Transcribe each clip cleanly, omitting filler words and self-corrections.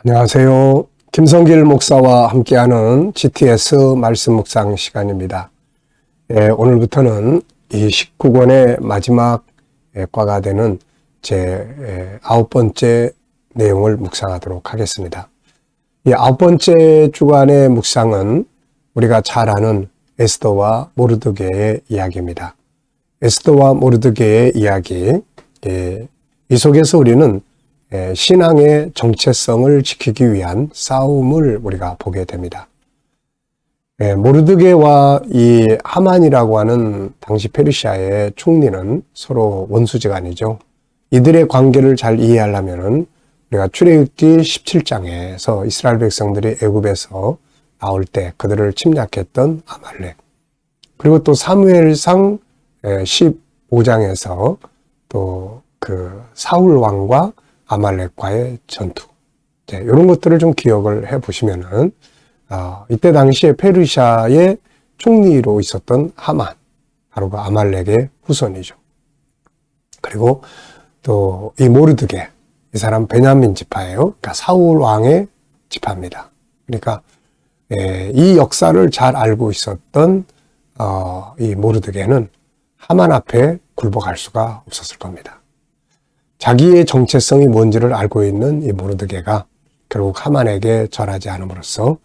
안녕하세요. 김성길 목사와 함께하는 GTS 말씀 묵상 시간입니다. 오늘부터는 이 19권의 마지막 과가 되는 제 9번째 내용을 묵상하도록 하겠습니다. 이 9번째 주간의 묵상은 우리가 잘 아는 에스더와 모르드게의 이야기입니다. 에스더와 모르드게의 이야기, 이 속에서 우리는 신앙의 정체성을 지키기 위한 싸움을 우리가 보게 됩니다. 모르드게와 이 하만이라고 하는 당시 페르시아의 총리는 서로 원수지간이죠. 이들의 관계를 잘 이해하려면 우리가 출애굽기 17장에서 이스라엘 백성들이 애굽에서 나올 때 그들을 침략했던 아말렉, 그리고 또 사무엘상 15장에서 또 그 사울 왕과 아말렉과의 전투, 이런 것들을 좀 기억을 해 보시면은 이때 당시에 페르시아의 총리로 있었던 하만, 바로 그 아말렉의 후손이죠. 그리고 또 이 모르드게, 이 사람 베냐민 지파예요. 그러니까 사울 왕의 지파입니다. 그러니까 이 역사를 잘 알고 있었던 이 모르드게는 하만 앞에 굴복할 수가 없었을 겁니다. 자기의 정체성이 뭔지를 알고 있는 이 모르드게가 결국 하만에게 절하지 않음으로써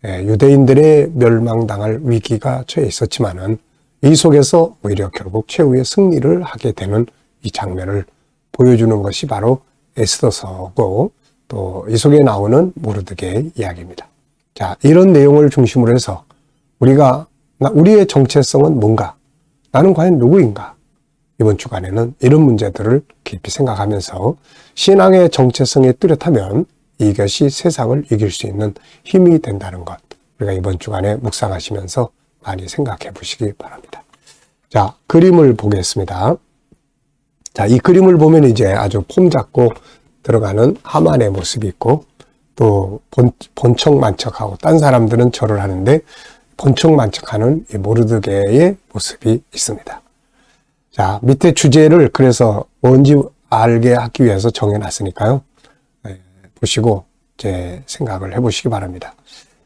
유대인들의 멸망당할 위기가 처해 있었지만은 이 속에서 오히려 결국 최후의 승리를 하게 되는 이 장면을 보여주는 것이 바로 에스더서고, 또 이 속에 나오는 모르드게의 이야기입니다. 자, 이런 내용을 중심으로 해서 우리의 정체성은 뭔가? 나는 과연 누구인가? 이번 주간에는 이런 문제들을 깊이 생각하면서 신앙의 정체성이 뚜렷하면 이것이 세상을 이길 수 있는 힘이 된다는 것, 우리가 이번 주간에 묵상하시면서 많이 생각해 보시기 바랍니다. 자, 그림을 보겠습니다. 자, 이 그림을 보면 이제 아주 폼 잡고 들어가는 하만의 모습이 있고, 또 본청만척하고 딴 사람들은 절을 하는데 본청만척하는 이 모르드게의 모습이 있습니다. 자, 밑에 주제를 그래서 뭔지 알게 하기 위해서 정해놨으니까요. 보시고 제 생각을 해보시기 바랍니다.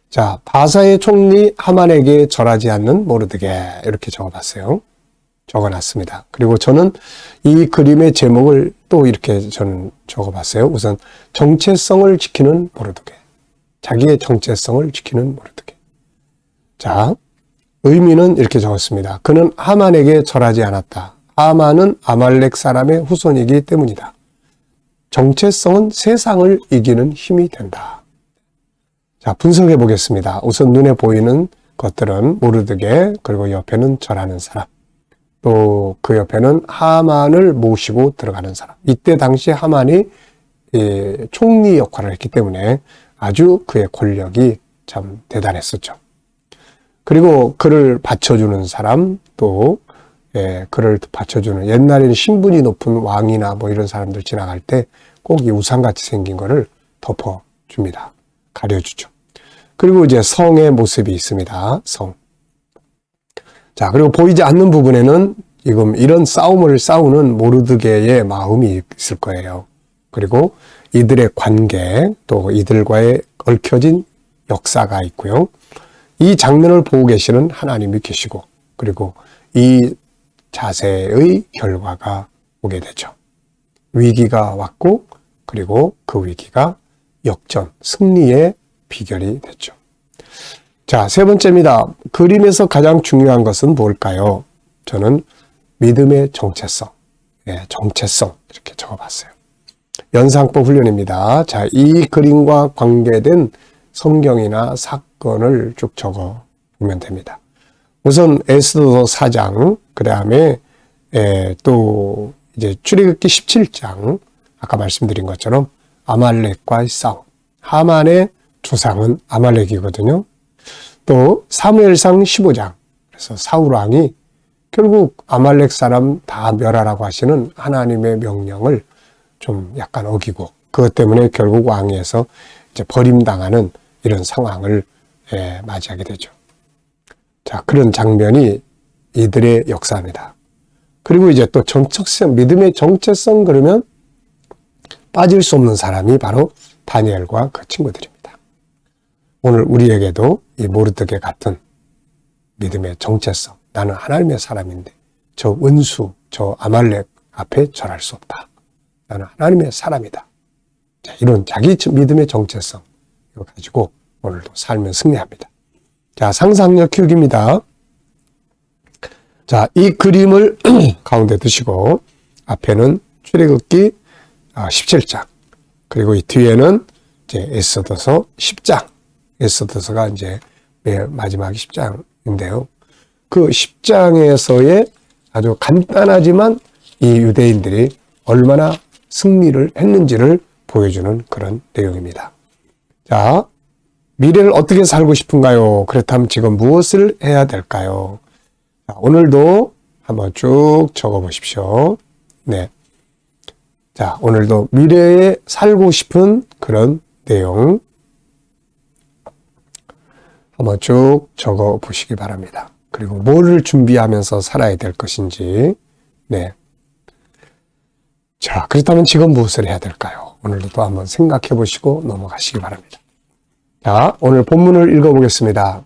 자, 바사의 총리 하만에게 절하지 않는 모르드게, 이렇게 적어놨습니다. 그리고 저는 이 그림의 제목을 또 이렇게 저는 적어봤어요. 우선 정체성을 지키는 모르드게, 자기의 정체성을 지키는 모르드게. 자, 의미는 이렇게 적었습니다. 그는 하만에게 절하지 않았다. 하만은 아말렉 사람의 후손이기 때문이다. 정체성은 세상을 이기는 힘이 된다. 자, 분석해 보겠습니다. 우선 눈에 보이는 것들은 모르드게, 그리고 옆에는 절하는 사람, 또 그 옆에는 하만을 모시고 들어가는 사람. 이때 당시 하만이 총리 역할을 했기 때문에 아주 그의 권력이 참 대단했었죠. 그리고 그를 받쳐주는 사람, 또 그를 받쳐주는, 옛날에는 신분이 높은 왕이나 뭐 이런 사람들 지나갈 때 꼭 이 우상같이 생긴 거를 덮어줍니다. 가려주죠. 그리고 이제 성의 모습이 있습니다. 성. 자, 그리고 보이지 않는 부분에는 지금 이런 싸움을 싸우는 모르드게의 마음이 있을 거예요. 그리고 이들의 관계, 또 이들과의 얽혀진 역사가 있고요. 이 장면을 보고 계시는 하나님이 계시고, 그리고 이 자세의 결과가 오게 되죠. 위기가 왔고, 그리고 그 위기가 역전, 승리의 비결이 됐죠. 자, 세 번째입니다. 그림에서 가장 중요한 것은 뭘까요? 저는 믿음의 정체성, 정체성, 이렇게 적어봤어요. 연상법 훈련입니다. 자, 이 그림과 관계된 성경이나 사건을 쭉 적어 보면 됩니다. 우선 에스더 4장, 그 다음에 또 이제 출애굽기 17장, 아까 말씀드린 것처럼 아말렉과의 싸움. 하만의 조상은 아말렉이거든요. 또 사무엘상 15장, 그래서 사울 왕이 결국 아말렉 사람 다 멸하라고 하시는 하나님의 명령을 좀 약간 어기고, 그것 때문에 결국 왕위에서 이제 버림당하는 이런 상황을 맞이하게 되죠. 자, 그런 장면이 이들의 역사입니다. 그리고 이제 또 정체성, 믿음의 정체성, 그러면 빠질 수 없는 사람이 바로 다니엘과 그 친구들입니다. 오늘 우리에게도 이 모르드게 같은 믿음의 정체성, 나는 하나님의 사람인데 저 원수, 저 아말렉 앞에 절할 수 없다. 나는 하나님의 사람이다. 자, 이런 자기 믿음의 정체성 이거 가지고 오늘도 살면 승리합니다. 자, 상상력 키우기입니다. 자, 이 그림을 가운데 두시고 앞에는 출애굽기 17장 그리고 이 뒤에는 이제 에스더서 10장. 에스더서가 이제 맨 마지막 10장인데요. 그 10장에서의 아주 간단하지만 이 유대인들이 얼마나 승리를 했는지를 보여주는 그런 내용입니다. 자, 미래를 어떻게 살고 싶은가요? 그렇다면 지금 무엇을 해야 될까요? 자, 오늘도 한번 쭉 적어 보십시오. 네. 자, 오늘도 미래에 살고 싶은 그런 내용 한번 쭉 적어 보시기 바랍니다. 그리고 뭐를 준비하면서 살아야 될 것인지. 네. 자, 그렇다면 지금 무엇을 해야 될까요? 오늘도 또 한번 생각해 보시고 넘어가시기 바랍니다. 자, 오늘 본문을 읽어보겠습니다.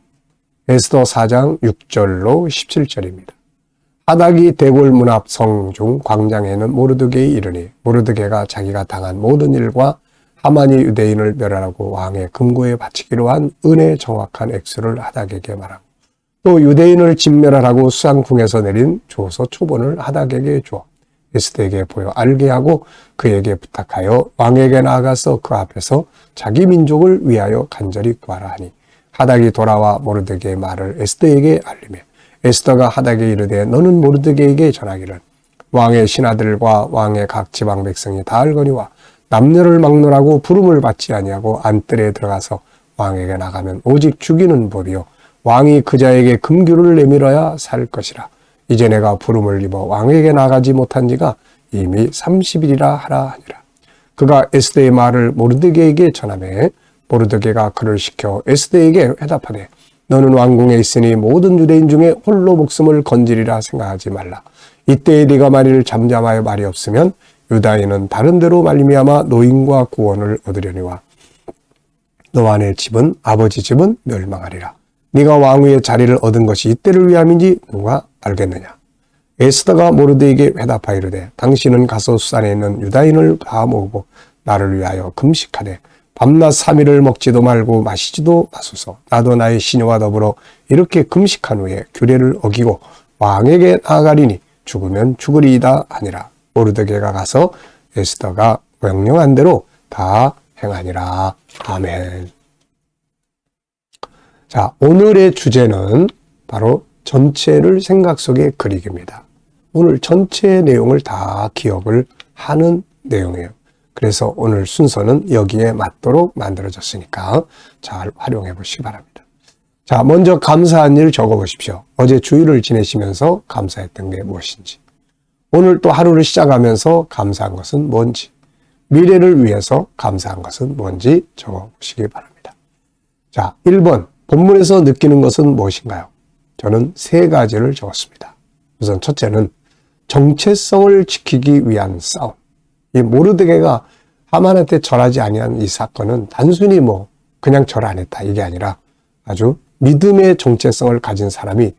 에스더 4장 6절로 17절입니다. 하닥이 대궐 문 앞 성중 광장에는 모르드게이 이르니 모르드게가 자기가 당한 모든 일과 하만이 유대인을 멸하라고 왕의 금고에 바치기로 한 은혜 정확한 액수를 하닥에게 말하고 또 유대인을 진멸하라고 수상궁에서 내린 조서 초본을 하닥에게 주어 에스더에게 보여 알게 하고 그에게 부탁하여 왕에게 나아가서 그 앞에서 자기 민족을 위하여 간절히 구하라 하니 하닥이 돌아와 모르드게의 말을 에스더에게 알리며 에스더가 하닥에 이르되 너는 모르드게에게 전하기를 왕의 신하들과 왕의 각 지방 백성이 다 알거니와 남녀를 막론하고 부름을 받지 아니하고 안뜰에 들어가서 왕에게 나가면 오직 죽이는 법이요 왕이 그자에게 금규를 내밀어야 살 것이라. 이제 내가 부름을 입어 왕에게 나가지 못한 지가 이미 30일이라 하라 하니라. 그가 에스더의 말을 모르드게에게 전하매 모르드게가 그를 시켜 에스더에게 회답하되 너는 왕궁에 있으니 모든 유대인 중에 홀로 목숨을 건지리라 생각하지 말라. 이때에 네가 만일 잠잠하여 말이 없으면 유다인은 다른 데로 말미암아 노인과 구원을 얻으려니와 너와 내 집은 아버지 집은 멸망하리라. 네가 왕위의 자리를 얻은 것이 이때를 위함인지 누가 알겠느냐. 에스더가 모르드에게 회답하이르되 당신은 가서 수산에 있는 유다인을 다 모으고 나를 위하여 금식하되 밤낮 3일을 먹지도 말고 마시지도 마소서. 나도 나의 시녀와 더불어 이렇게 금식한 후에 규례를 어기고 왕에게 나아가리니 죽으면 죽으리이다 하니라. 모르드게가 가서 에스더가 명령한 대로 다 행하니라. 아멘. 자, 오늘의 주제는 바로 전체를 생각 속에 그리기입니다. 오늘 전체 내용을 다 기억을 하는 내용이에요. 그래서 오늘 순서는 여기에 맞도록 만들어졌으니까 잘 활용해 보시기 바랍니다. 자, 먼저 감사한 일 적어 보십시오. 어제 주일을 지내시면서 감사했던 게 무엇인지. 오늘 또 하루를 시작하면서 감사한 것은 뭔지. 미래를 위해서 감사한 것은 뭔지 적어 보시기 바랍니다. 자, 1번. 본문에서 느끼는 것은 무엇인가요? 저는 3가지를 적었습니다. 우선 첫째는 정체성을 지키기 위한 싸움. 이 모르드게가 하만한테 절하지 아니한 이 사건은 단순히 그냥 절 안 했다 이게 아니라 아주 믿음의 정체성을 가진 사람이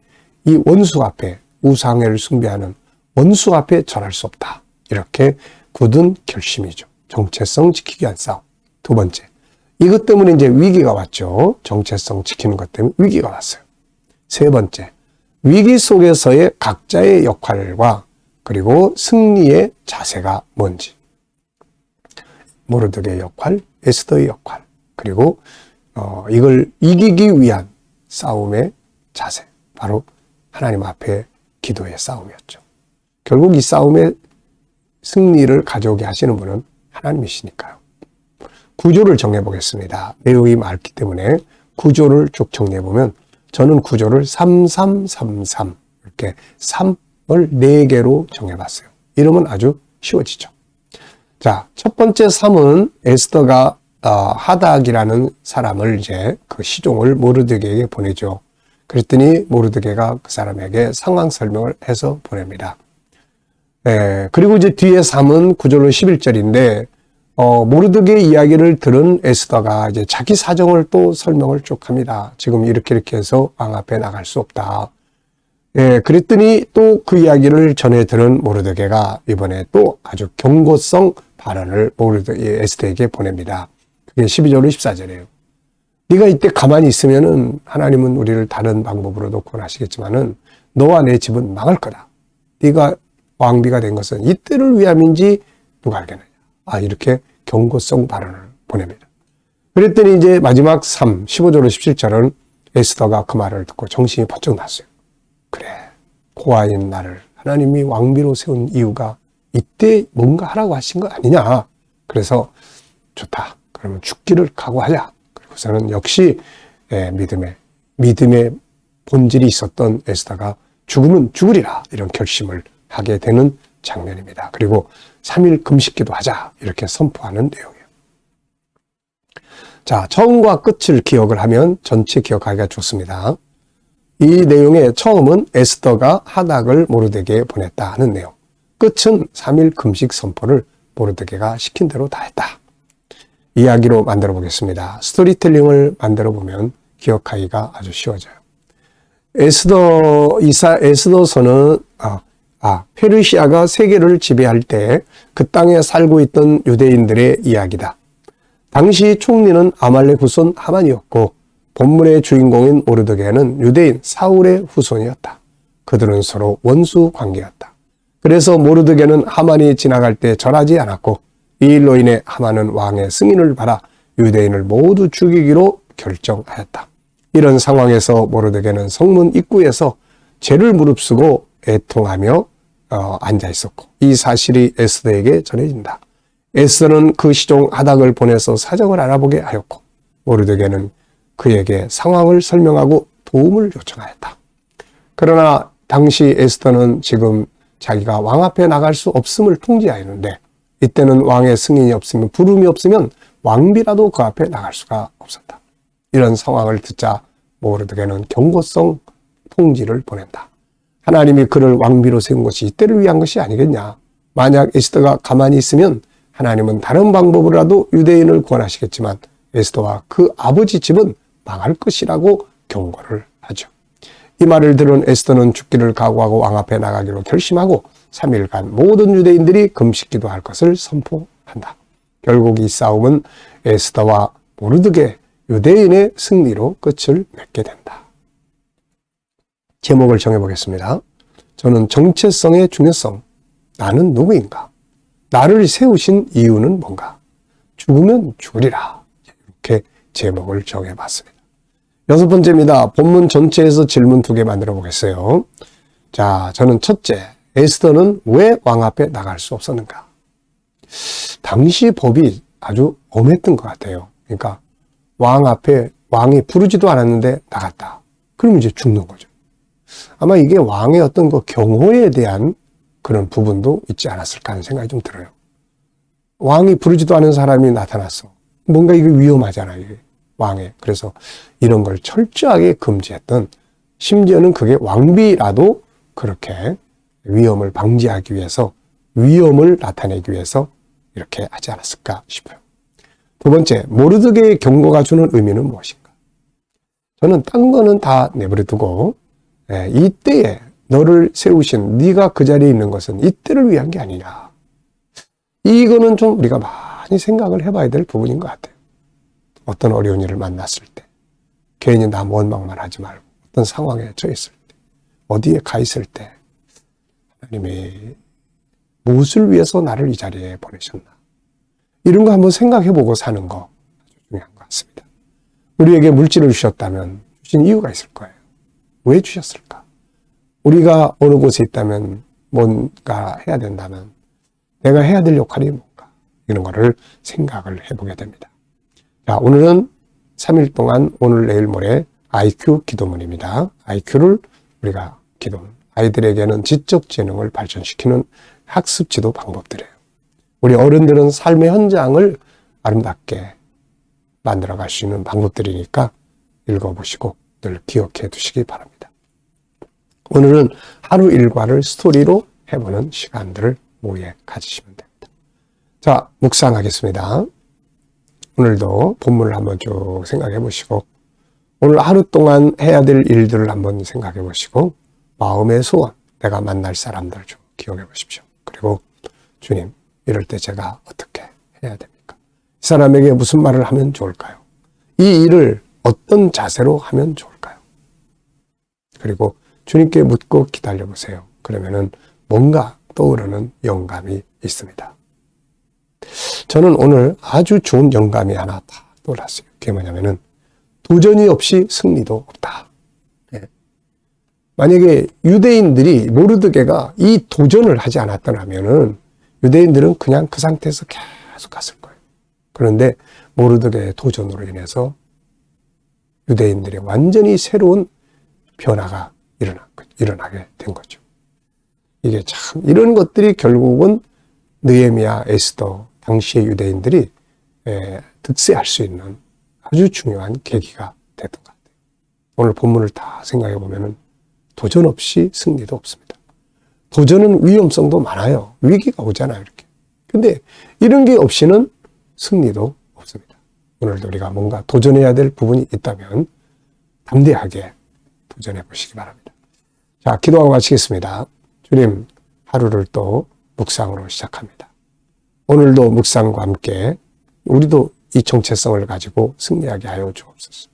이 원수 앞에 우상을 숭배하는 원수 앞에 절할 수 없다. 이렇게 굳은 결심이죠. 정체성 지키기 위한 싸움. 2번째. 이것 때문에 이제 위기가 왔죠. 정체성 지키는 것 때문에 위기가 왔어요. 3번째. 위기 속에서의 각자의 역할과 그리고 승리의 자세가 뭔지. 모르드게의 역할, 에스더의 역할, 그리고 이걸 이기기 위한 싸움의 자세. 바로 하나님 앞에 기도의 싸움이었죠. 결국 이 싸움의 승리를 가져오게 하시는 분은 하나님이시니까요. 구조를 정해보겠습니다. 내용이 많기 때문에 구조를 쭉 정리해보면 저는 구조를 3333 이렇게 3을 4개로 정해봤어요. 이러면 아주 쉬워지죠. 자, 첫 번째 3은 에스더가 하닥이라는 사람을 이제 그 시종을 모르드게에게 보내죠. 그랬더니 모르드게가 그 사람에게 상황 설명을 해서 보냅니다. 그리고 이제 뒤에 3은 구절로 11절인데 모르드게 이야기를 들은 에스더가 이제 자기 사정을 또 설명을 쭉 합니다. 지금 이렇게 해서 왕 앞에 나갈 수 없다. 예, 그랬더니 또 그 이야기를 전해 들은 모르드게가 이번에 또 아주 경고성 발언을 에스더에게 보냅니다. 그게 12절 14절이에요. 네가 이때 가만히 있으면은 하나님은 우리를 다른 방법으로도 구원하시겠지만은 너와 내 집은 망할 거다. 네가 왕비가 된 것은 이때를 위함인지 누가 알겠느냐. 이렇게 경고성 발언을 보냅니다. 그랬더니 이제 마지막 15절로 17절은 에스더가 그 말을 듣고 정신이 번쩍 났어요. 그래, 고아인 나를 하나님이 왕비로 세운 이유가 이때 뭔가 하라고 하신 거 아니냐. 그래서 좋다. 그러면 죽기를 각오하자. 그리고서는 역시 믿음의 본질이 있었던 에스더가 죽으면 죽으리라 이런 결심을 하게 되는 장면입니다. 그리고 3일 금식기도 하자 이렇게 선포하는 내용이에요. 자, 처음과 끝을 기억을 하면 전체 기억하기가 좋습니다. 이 내용의 처음은 에스더가 하닥을 모르드게에 보냈다 하는 내용, 끝은 3일 금식 선포를 모르드게가 시킨 대로 다 했다. 이야기로 만들어 보겠습니다. 스토리텔링을 만들어 보면 기억하기가 아주 쉬워져요. 에스더서는 페르시아가 세계를 지배할 때 그 땅에 살고 있던 유대인들의 이야기다. 당시 총리는 아말렉 후손 하만이었고 본문의 주인공인 모르드게는 유대인 사울의 후손이었다. 그들은 서로 원수 관계였다. 그래서 모르드게는 하만이 지나갈 때 절하지 않았고 이 일로 인해 하만은 왕의 승인을 받아 유대인을 모두 죽이기로 결정하였다. 이런 상황에서 모르드게는 성문 입구에서 죄를 무릅쓰고 애통하며 앉아 있었고 이 사실이 에스더에게 전해진다. 에스더는 그 시종 하닥을 보내서 사정을 알아보게 하였고 모르드게는 그에게 상황을 설명하고 도움을 요청하였다. 그러나 당시 에스더는 지금 자기가 왕 앞에 나갈 수 없음을 통지하였는데 이때는 왕의 승인이 없으면 부름이 없으면 왕비라도 그 앞에 나갈 수가 없었다. 이런 상황을 듣자 모르드게는 경고성 통지를 보낸다. 하나님이 그를 왕비로 세운 것이 이때를 위한 것이 아니겠냐. 만약 에스더가 가만히 있으면 하나님은 다른 방법으로라도 유대인을 구원하시겠지만 에스더와 그 아버지 집은 망할 것이라고 경고를 하죠. 이 말을 들은 에스더는 죽기를 각오하고 왕 앞에 나가기로 결심하고 3일간 모든 유대인들이 금식기도 할 것을 선포한다. 결국 이 싸움은 에스더와 모르드게 유대인의 승리로 끝을 맺게 된다. 제목을 정해보겠습니다. 저는 정체성의 중요성. 나는 누구인가? 나를 세우신 이유는 뭔가? 죽으면 죽으리라. 이렇게 제목을 정해봤습니다. 6번째입니다. 본문 전체에서 질문 2개 만들어 보겠어요. 자, 저는 첫째, 에스더는 왜 왕 앞에 나갈 수 없었는가? 당시 법이 아주 엄했던 것 같아요. 그러니까 왕 앞에 왕이 부르지도 않았는데 나갔다. 그러면 이제 죽는 거죠. 아마 이게 왕의 어떤 그 경호에 대한 그런 부분도 있지 않았을까 하는 생각이 좀 들어요. 왕이 부르지도 않은 사람이 나타났어. 뭔가 이게 위험하잖아요. 이게 왕의. 그래서 이런 걸 철저하게 금지했던, 심지어는 그게 왕비라도 그렇게 위험을 방지하기 위해서, 위험을 나타내기 위해서 이렇게 하지 않았을까 싶어요. 2번째, 모르드게의 경고가 주는 의미는 무엇인가? 저는 딴 거는 다 내버려 두고 이때에 너를 세우신 네가 그 자리에 있는 것은 이때를 위한 게 아니냐. 이거는 좀 우리가 많이 생각을 해봐야 될 부분인 것 같아요. 어떤 어려운 일을 만났을 때, 괜히 남 원망만 하지 말고 어떤 상황에 처했을 때, 어디에 가 있을 때 하나님이 무엇을 위해서 나를 이 자리에 보내셨나. 이런 거 한번 생각해보고 사는 거 아주 중요한 것 같습니다. 우리에게 물질을 주셨다면 주신 이유가 있을 거예요. 왜 주셨을까? 우리가 어느 곳에 있다면 뭔가 해야 된다면 내가 해야 될 역할이 뭔가, 이런 거를 생각을 해보게 됩니다. 자, 오늘은 3일 동안 오늘 내일 모레 IQ 기도문입니다. IQ를 우리가 기도문, 아이들에게는 지적 재능을 발전시키는 학습 지도 방법들이에요. 우리 어른들은 삶의 현장을 아름답게 만들어갈 수 있는 방법들이니까 읽어보시고 늘 기억해 두시기 바랍니다. 오늘은 하루 일과를 스토리로 해보는 시간들을 모에 가지시면 됩니다. 자, 묵상하겠습니다. 오늘도 본문을 한번 쭉 생각해 보시고 오늘 하루 동안 해야 될 일들을 한번 생각해 보시고 마음의 소원, 내가 만날 사람들 좀 기억해 보십시오. 그리고 주님, 이럴 때 제가 어떻게 해야 됩니까? 이 사람에게 무슨 말을 하면 좋을까요? 이 일을 어떤 자세로 하면 좋을까요? 그리고 주님께 묻고 기다려 보세요. 그러면은 뭔가 떠오르는 영감이 있습니다. 저는 오늘 아주 좋은 영감이 하나 딱 떠올랐어요. 그게 뭐냐면은 도전이 없이 승리도 없다. 네. 만약에 유대인들이 모르드게가 이 도전을 하지 않았더라면은 유대인들은 그냥 그 상태에서 계속 갔을 거예요. 그런데 모르드게의 도전으로 인해서 유대인들의 완전히 새로운 변화가 일어나게 된 거죠. 이게 참 이런 것들이 결국은 느헤미야, 에스더 당시의 유대인들이 득세할 수 있는 아주 중요한 계기가 됐던 것 같아요. 오늘 본문을 다 생각해 보면은 도전 없이 승리도 없습니다. 도전은 위험성도 많아요. 위기가 오잖아요, 이렇게. 근데 이런 게 없이는 승리도 없습니다. 오늘도 우리가 뭔가 도전해야 될 부분이 있다면 담대하게 도전해 보시기 바랍니다. 자, 기도하고 마치겠습니다. 주님, 하루를 또 묵상으로 시작합니다. 오늘도 묵상과 함께 우리도 이 정체성을 가지고 승리하게 하여 주옵소서.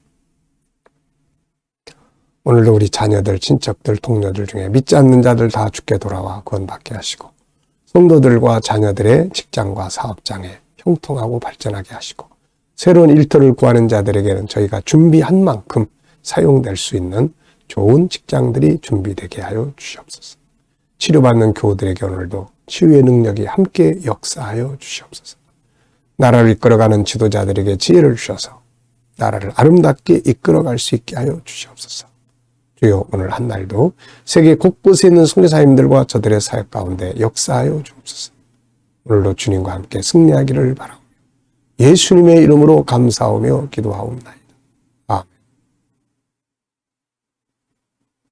오늘도 우리 자녀들, 친척들, 동료들 중에 믿지 않는 자들 다 주께 돌아와 구원받게 하시고 성도들과 자녀들의 직장과 사업장에 형통하고 발전하게 하시고 새로운 일터를 구하는 자들에게는 저희가 준비한 만큼 사용될 수 있는 좋은 직장들이 준비되게 하여 주시옵소서. 치료받는 교우들에게 오늘도 치유의 능력이 함께 역사하여 주시옵소서. 나라를 이끌어가는 지도자들에게 지혜를 주셔서 나라를 아름답게 이끌어갈 수 있게 하여 주시옵소서. 주여, 오늘 한 날도 세계 곳곳에 있는 선교사님들과 저들의 사역 가운데 역사하여 주옵소서. 오늘도 주님과 함께 승리하기를 바라오며 예수님의 이름으로 감사하며 기도하옵나이다.